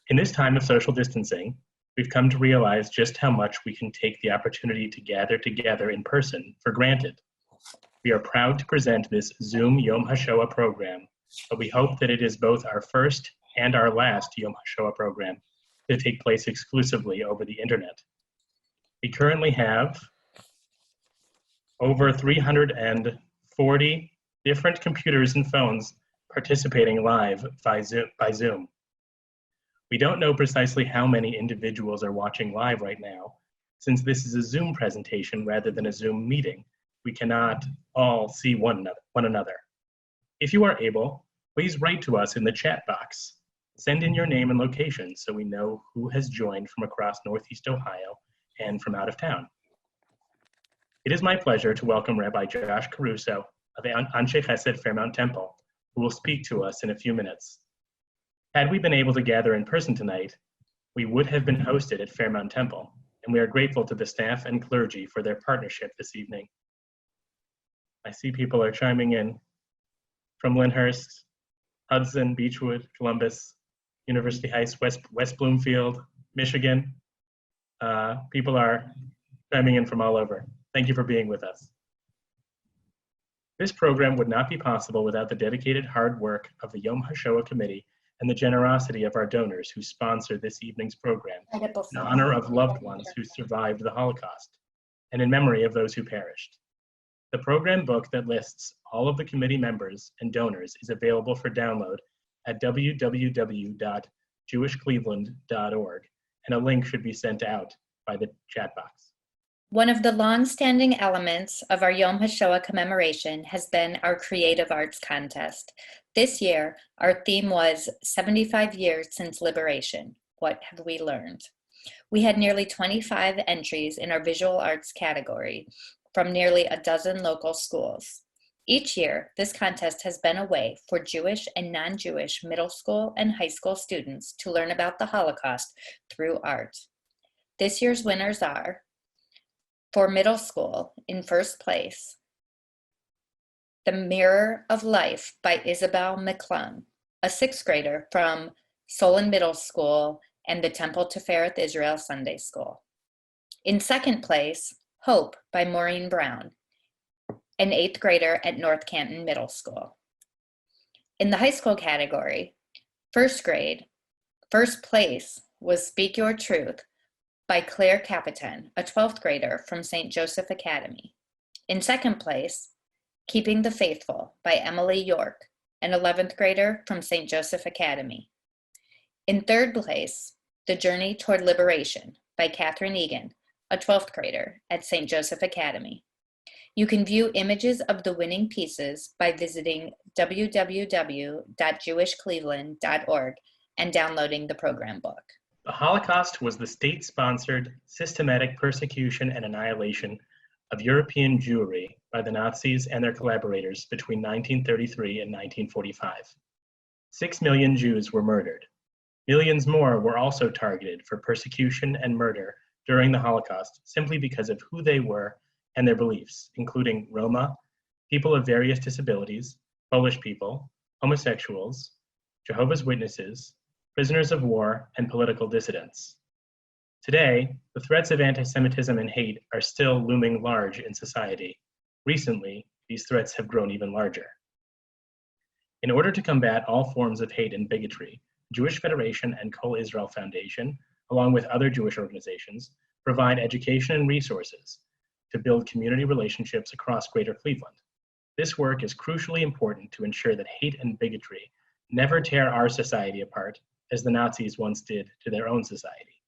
In this time of social distancing, we've come to realize just how much we can take the opportunity to gather together in person for granted. We are proud to present this Zoom Yom HaShoah program, but we hope that it is both our first and our last Yom HaShoah program to take place exclusively over the internet. We currently have over 340 different computers and phones participating live by Zoom. We don't know precisely how many individuals are watching live right now. Since this is a Zoom presentation rather than a Zoom meeting, we cannot all see one another. If you are able, please write to us in the chat box. Send in your name and location so we know who has joined from across Northeast Ohio and from out of town. It is my pleasure to welcome Rabbi Josh Caruso of Anshe Chesed Fairmount Temple, who will speak to us in a few minutes. Had we been able to gather in person tonight, we would have been hosted at Fairmount Temple, and we are grateful to the staff and clergy for their partnership this evening. I see people are chiming in from Lyndhurst, Hudson, Beechwood, Columbus, University Heights, West Bloomfield, Michigan. People are chiming in from all over. Thank you for being with us. This program would not be possible without the dedicated hard work of the Yom HaShoah Committee and the generosity of our donors who sponsor this evening's program in honor of loved ones who survived the Holocaust and in memory of those who perished. The program book that lists all of the committee members and donors is available for download at www.jewishcleveland.org, and a link should be sent out by the chat box. One of the long-standing elements of our Yom HaShoah commemoration has been our Creative Arts Contest. This year, our theme was 75 years since liberation. What have we learned? We had nearly 25 entries in our visual arts category from nearly a dozen local schools. Each year, this contest has been a way for Jewish and non-Jewish middle school and high school students to learn about the Holocaust through art. This year's winners are, for middle school, in first place, The Mirror of Life by Isabel McClung, a sixth grader from Solon Middle School and the Temple Tifereth Israel Sunday School. In second place, Hope by Maureen Brown, an eighth grader at North Canton Middle School. In the high school category, first place was Speak Your Truth by Claire Capitan, a 12th grader from St. Joseph Academy. In second place, Keeping the Faithful by Emily York, an 11th grader from St. Joseph Academy. In third place, The Journey Toward Liberation by Catherine Egan, a 12th grader at St. Joseph Academy. You can view images of the winning pieces by visiting www.jewishcleveland.org and downloading the program book. The Holocaust was the state-sponsored, systematic persecution and annihilation of European Jewry by the Nazis and their collaborators between 1933 and 1945. 6 million Jews were murdered. Millions more were also targeted for persecution and murder during the Holocaust simply because of who they were and their beliefs, including Roma, people of various disabilities, Polish people, homosexuals, Jehovah's Witnesses, prisoners of war, and political dissidents. Today, the threats of anti-Semitism and hate are still looming large in society. Recently, these threats have grown even larger. In order to combat all forms of hate and bigotry, Jewish Federation and Kol Israel Foundation, along with other Jewish organizations, provide education and resources to build community relationships across Greater Cleveland. This work is crucially important to ensure that hate and bigotry never tear our society apart, as the Nazis once did to their own society.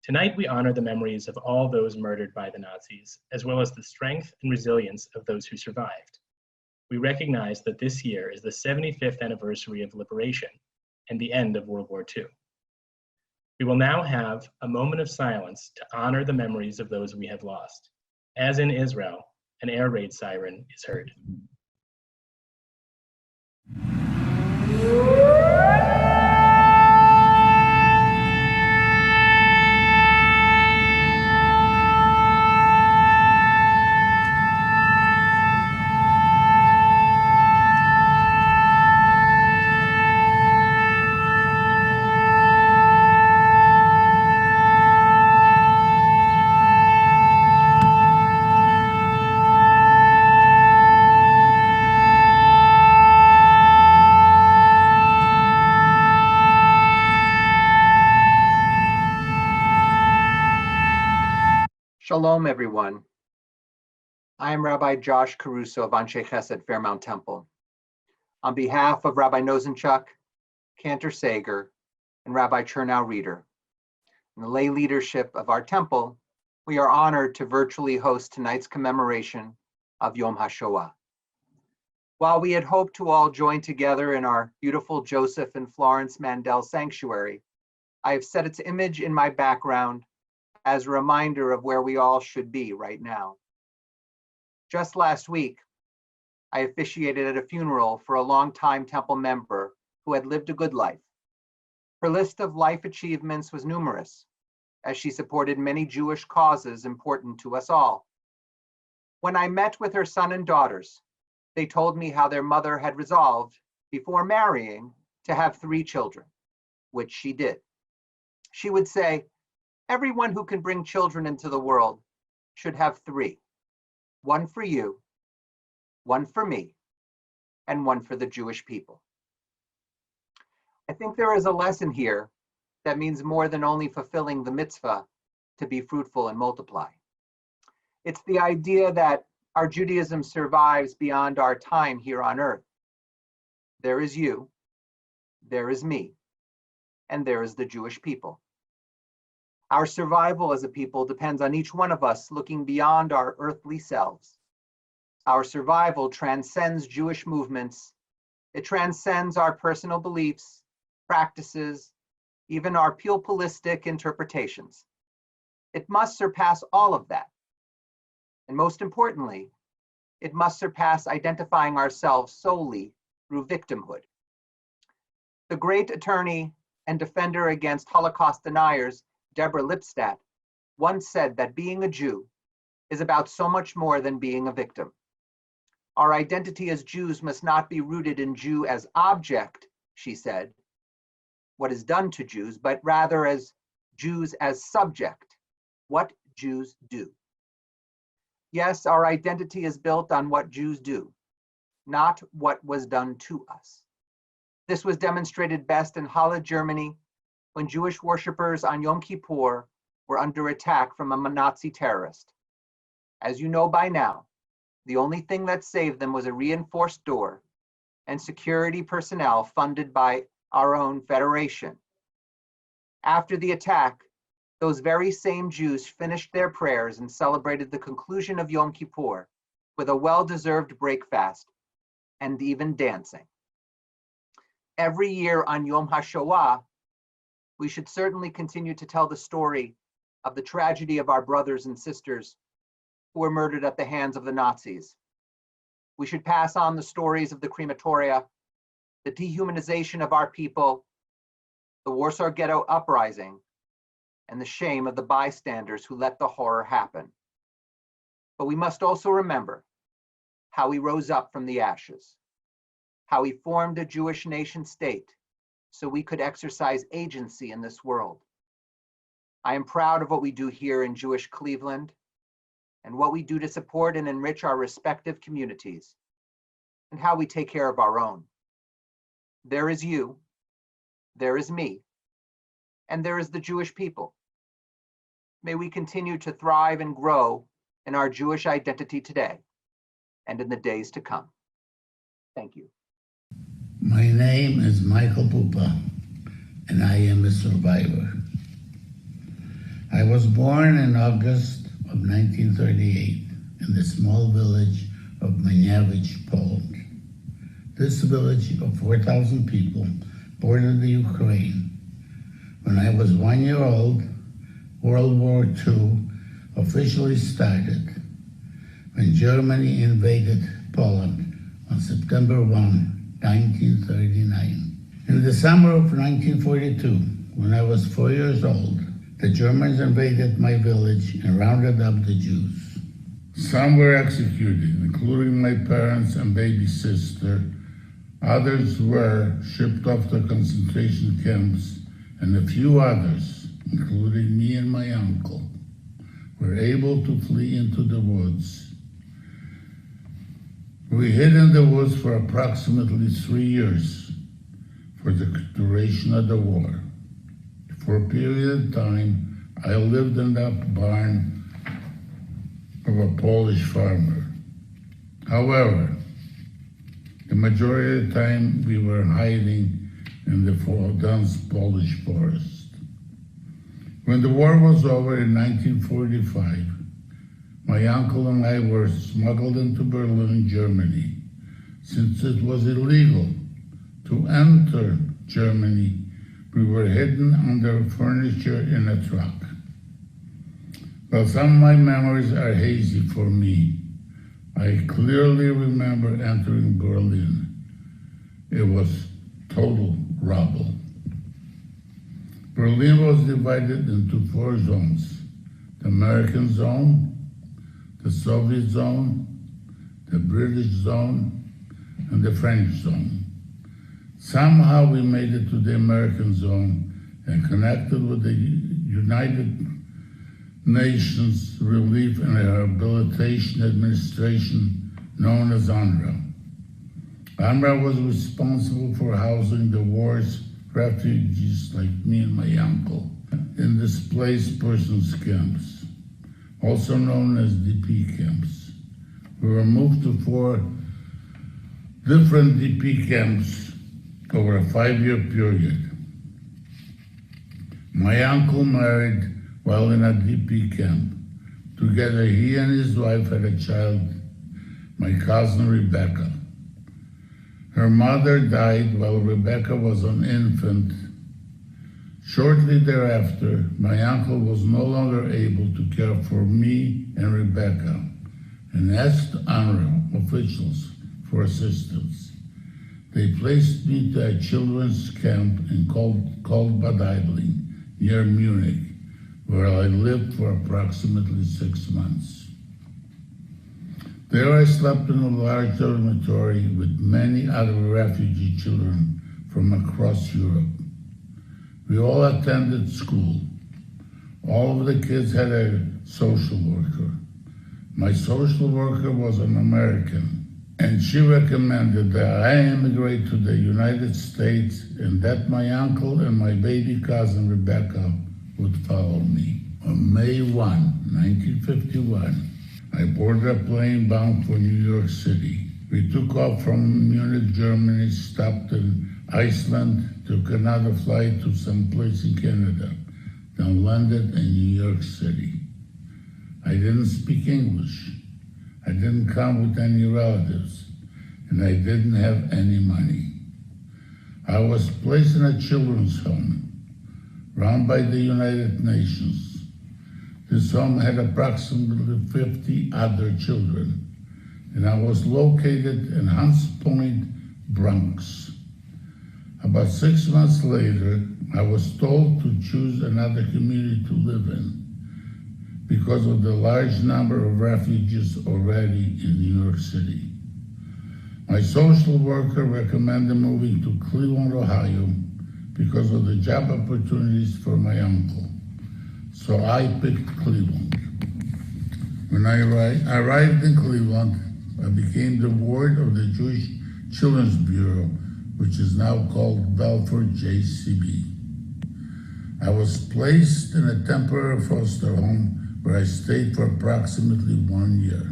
Tonight, we honor the memories of all those murdered by the Nazis, as well as the strength and resilience of those who survived. We recognize that this year is the 75th anniversary of liberation and the end of World War II. We will now have a moment of silence to honor the memories of those we have lost. As in Israel, an air raid siren is heard. Shalom, everyone. I am Rabbi Josh Caruso of Anshe Chesed Fairmount Temple. On behalf of Rabbi Nozenchuk, Cantor Sager, and Rabbi Chernow Reeder, and the lay leadership of our temple, we are honored to virtually host tonight's commemoration of Yom HaShoah. While we had hoped to all join together in our beautiful Joseph and Florence Mandel Sanctuary, I have set its image in my background as a reminder of where we all should be right now. Just last week, I officiated at a funeral for a longtime temple member who had lived a good life. Her list of life achievements was numerous, as she supported many Jewish causes important to us all. When I met with her son and daughters, they told me how their mother had resolved, before marrying, to have 3 children, which she did. She would say, everyone who can bring children into the world should have 3. 1 for you, 1 for me, and 1 for the Jewish people. I think there is a lesson here that means more than only fulfilling the mitzvah to be fruitful and multiply. It's the idea that our Judaism survives beyond our time here on earth. There is you, there is me, and there is the Jewish people. Our survival as a people depends on each one of us looking beyond our earthly selves. Our survival transcends Jewish movements. It transcends our personal beliefs, practices, even our pupillistic interpretations. It must surpass all of that. And most importantly, it must surpass identifying ourselves solely through victimhood. The great attorney and defender against Holocaust deniers, Deborah Lipstadt, once said that being a Jew is about so much more than being a victim. Our identity as Jews must not be rooted in Jew as object, she said, what is done to Jews, but rather as Jews as subject, what Jews do. Yes, our identity is built on what Jews do, not what was done to us. This was demonstrated best in Halle, Germany, when Jewish worshippers on Yom Kippur were under attack from a Nazi terrorist. As you know by now, the only thing that saved them was a reinforced door and security personnel funded by our own federation. After the attack, those very same Jews finished their prayers and celebrated the conclusion of Yom Kippur with a well-deserved break fast and even dancing. Every year on Yom HaShoah, we should certainly continue to tell the story of the tragedy of our brothers and sisters who were murdered at the hands of the Nazis. We should pass on the stories of the crematoria, the dehumanization of our people, the Warsaw Ghetto uprising, and the shame of the bystanders who let the horror happen. But we must also remember how we rose up from the ashes, how we formed a Jewish nation state so we could exercise agency in this world. I am proud of what we do here in Jewish Cleveland and what we do to support and enrich our respective communities and how we take care of our own. There is you, there is me, and there is the Jewish people. May we continue to thrive and grow in our Jewish identity today and in the days to come. Thank you. My name is Michael Pupa, and I am a survivor. I was born in August of 1938 in the small village of Maniewicz, Poland. This village of 4,000 people bordered the Ukraine. When I was 1 year old, World War II officially started when Germany invaded Poland on September 1, 1939. In the summer of 1942, when I was 4 years old, the Germans invaded my village and rounded up the Jews. Some were executed, including my parents and baby sister. Others were shipped off to concentration camps, and a few others, including me and my uncle, were able to flee into the woods. We hid in the woods for approximately 3 years for the duration of the war. For a period of time, I lived in that barn of a Polish farmer. However, the majority of the time we were hiding in the dense Polish forest. When the war was over in 1945, my uncle and I were smuggled into Berlin, Germany. Since it was illegal to enter Germany, we were hidden under furniture in a truck. While some of my memories are hazy for me, I clearly remember entering Berlin. It was total rubble. Berlin was divided into 4 zones: the American zone, the Soviet zone, the British zone, and the French zone. Somehow we made it to the American zone and connected with the United Nations Relief and Rehabilitation Administration, known as UNRWA. UNRWA was responsible for housing the war's refugees like me and my uncle in displaced persons camps, also known as DP camps. We were moved to 4 different DP camps over a 5-year period. My uncle married while in a DP camp. Together, he and his wife had a child, my cousin Rebecca. Her mother died while Rebecca was an infant. Shortly thereafter, my uncle was no longer able to care for me and Rebecca and asked UNRWA officials for assistance. They placed me to a children's camp called Bad Aibling, near Munich, where I lived for approximately 6 months. There I slept in a large dormitory with many other refugee children from across Europe. We all attended school. All of the kids had a social worker. My social worker was an American, and she recommended that I immigrate to the United States and that my uncle and my baby cousin Rebecca would follow me. On May 1, 1951, I boarded a plane bound for New York City. We took off from Munich, Germany, stopped in Iceland, took another flight to someplace in Canada, then landed in New York City. I didn't speak English. I didn't come with any relatives, and I didn't have any money. I was placed in a children's home run by the United Nations. This home had approximately 50 other children, and I was located in Hunts Point, Bronx. About 6 months later, I was told to choose another community to live in because of the large number of refugees already in New York City. My social worker recommended moving to Cleveland, Ohio, because of the job opportunities for my uncle. So I picked Cleveland. When I arrived in Cleveland, I became the ward of the Jewish Children's Bureau, which is now called Belfort JCB. I was placed in a temporary foster home where I stayed for approximately 1 year.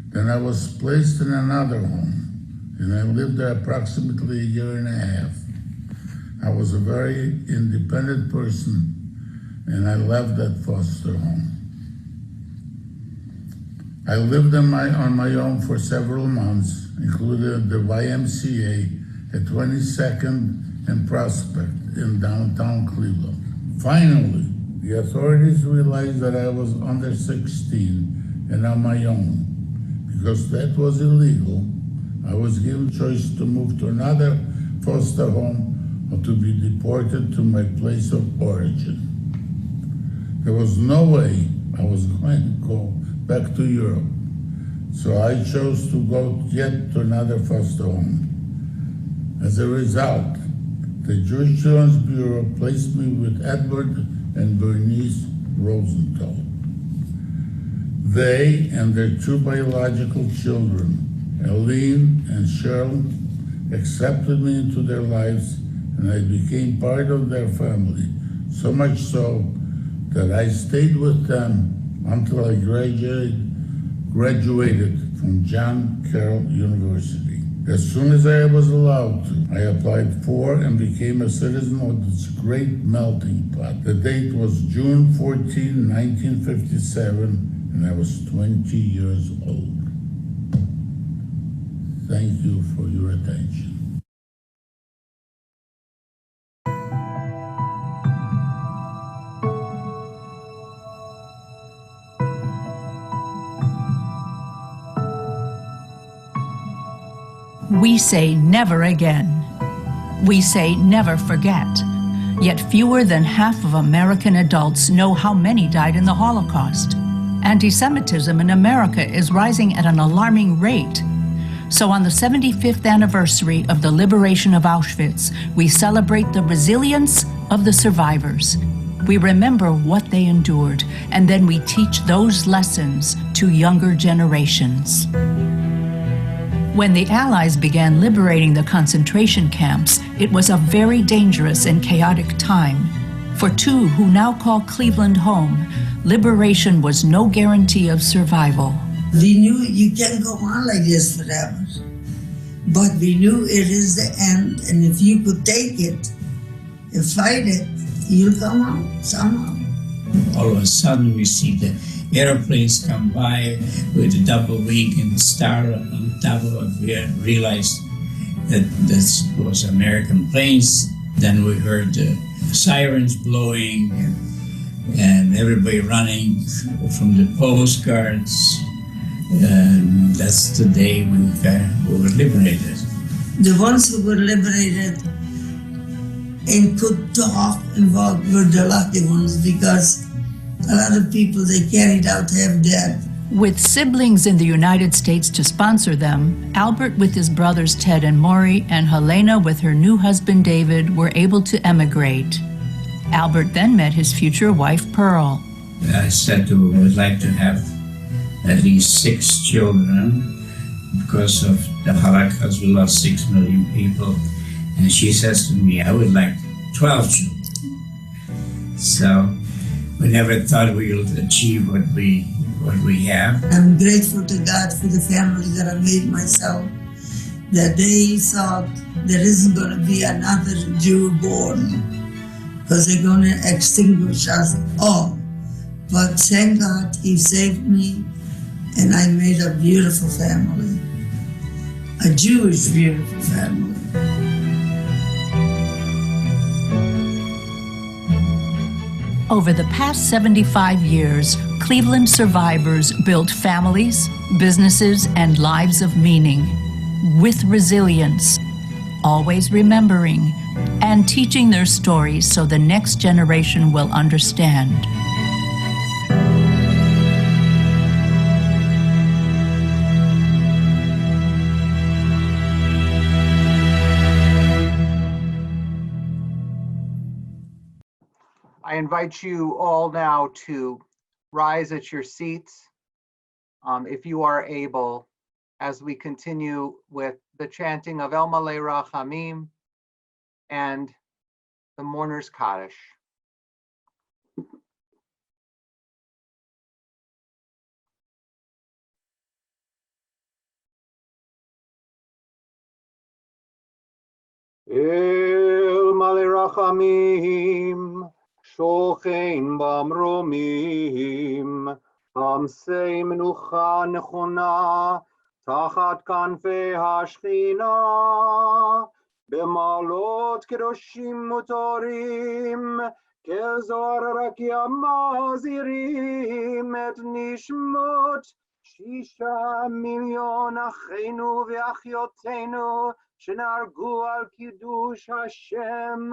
Then I was placed in another home, and I lived there approximately 1.5 years. I was a very independent person, and I left that foster home. I lived on my own for several months, including the YMCA at 22nd and Prospect in downtown Cleveland. Finally, the authorities realized that I was under 16 and on my own. Because that was illegal, I was given choice to move to another foster home or to be deported to my place of origin. There was no way I was going to go back to Europe, so I chose to go yet to another foster home. As a result, the Jewish Children's Bureau placed me with Edward and Bernice Rosenthal. They and their 2 biological children, Eileen and Cheryl, accepted me into their lives, and I became part of their family, so much so that I stayed with them until I graduated from John Carroll University. As soon as I was allowed to, I applied for and became a citizen of this great melting pot. The date was June 14, 1957, and I was 20 years old. Thank you for your attention. We say never again. We say never forget. Yet fewer than half of American adults know how many died in the Holocaust. Anti-Semitism in America is rising at an alarming rate. So on the 75th anniversary of the liberation of Auschwitz, we celebrate the resilience of the survivors. We remember what they endured, and then we teach those lessons to younger generations. When the Allies began liberating the concentration camps, it was a very dangerous and chaotic time. For two who now call Cleveland home, liberation was no guarantee of survival. We knew you can't go on like this forever, but we knew it is the end, and if you could take it and fight it, you'll come out somehow. All of a sudden we see the airplanes come by with a double wing and a star on top of it. We realized that this was American planes. Then we heard the sirens blowing and everybody running from the postcards. And that's the day we were liberated. The ones who were liberated and could talk and walk were the lucky ones, because a lot of people they carried out half dead. With siblings in the United States to sponsor them, Albert with his brothers Ted and Maury and Helena with her new husband David were able to emigrate. Albert then met his future wife Pearl. I said to her, I would like to have at least 6 children. Because of the Holocaust, we lost 6 million people. And she says to me, I would like 12 children. So we never thought we would achieve what we have. I'm grateful to God for the family that I made myself, that they thought there isn't going to be another Jew born, because they're going to extinguish us all. But thank God He saved me, and I made a beautiful family, a Jewish beautiful family. Over the past 75 years, Cleveland survivors built families, businesses, and lives of meaning, with resilience, always remembering, and teaching their stories so the next generation will understand. I invite you all now to rise at your seats, if you are able, as we continue with the chanting of El Malei Rachamim and the Mourner's Kaddish. El Malei Rachamim שוכן במרומים, עמסי מנוחה נכונה, תחת כנפי השכינה, במעלות קדושים וטהורים, כזוהר רקיע מזהירים את נשמות 6 מיליון אחינו ואחיותינו, שנהרגו על קידוש השם,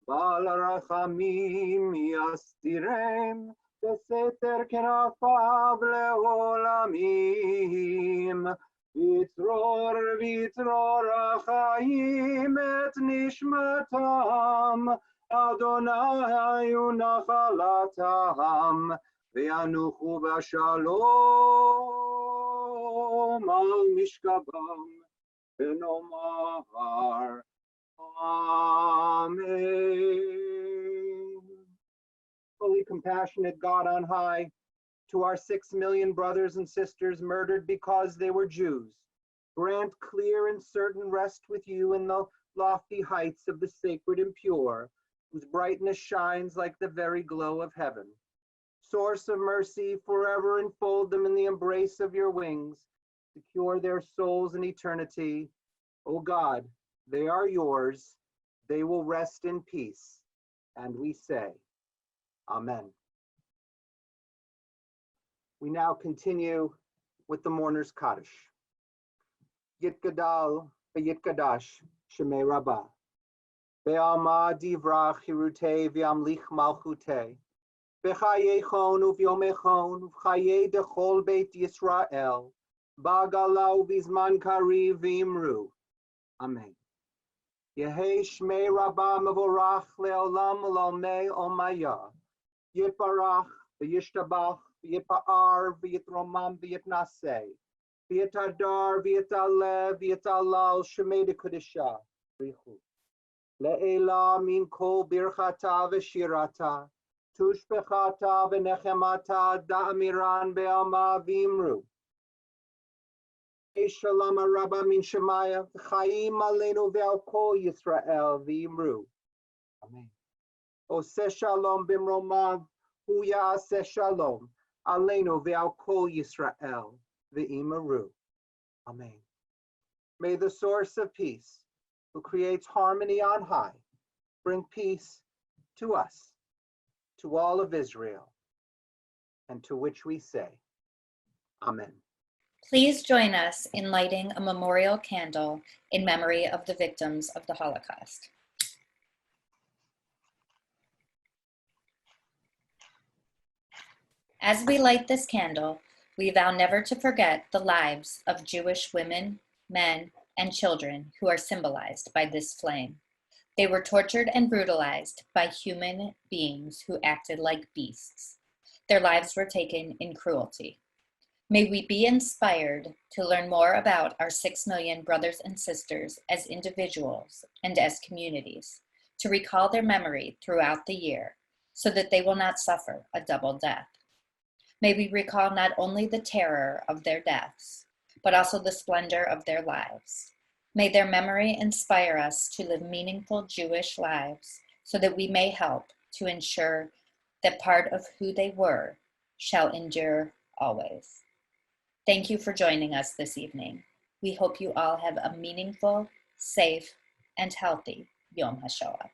בעל הרחמים יסתירם בסתר כנפיו לעולמים. ויצרור החיים את נשמתם, אדוני הוא נחלתם, וינוחו בשלום על משכבם, ונאמר Amen. Holy, compassionate God on high, To our 6 million brothers and sisters murdered because they were Jews, grant clear and certain rest with you in the lofty heights of the sacred and pure, whose brightness shines like the very glow of heaven. Source of mercy, forever enfold them in the embrace of your wings, secure their souls in eternity. O God, they are yours, they will rest in peace. And we say, Amen. We now continue with the mourner's Kaddish. Yitgadal v'yitgadash Shemei Rabbah. Be'alma divrach hirutei v'amlich malchutei. B'chayechon uv'yomechon uv'chayei dechol beit Yisrael. Ba'gala uv'izman kariv v'imru. Amen. Yehei Shmei Rabbah mevorach le'olam l'olmei omaya. Yitbarach v'yishtabach v'yitpa'ar v'yitromam v'yitnaseh. V'yitadar v'yitalev v'yitalal Shemei dekodesha. Le'ela min kol birchata v'shirata. Tushbechata v'nechemata da'amiran be'alma v'imru. Shalom Rabba min Shemaya, Chaim Aleinu ve'al Kol Yisrael v'imru. Amen. Oseh Shalom b'mromav, hu ya'aseh Shalom Aleinu ve'al Kol Yisrael v'imru. Amen. May the source of peace, who creates harmony on high, bring peace to us, to all of Israel, and to which we say, Amen. Please join us in lighting a memorial candle in memory of the victims of the Holocaust. As we light this candle, we vow never to forget the lives of Jewish women, men, and children who are symbolized by this flame. They were tortured and brutalized by human beings who acted like beasts. Their lives were taken in cruelty. May we be inspired to learn more about our 6 million brothers and sisters as individuals and as communities, to recall their memory throughout the year so that they will not suffer a double death. May we recall not only the terror of their deaths, but also the splendor of their lives. May their memory inspire us to live meaningful Jewish lives so that we may help to ensure that part of who they were shall endure always. Thank you for joining us this evening. We hope you all have a meaningful, safe, and healthy Yom Hashoah.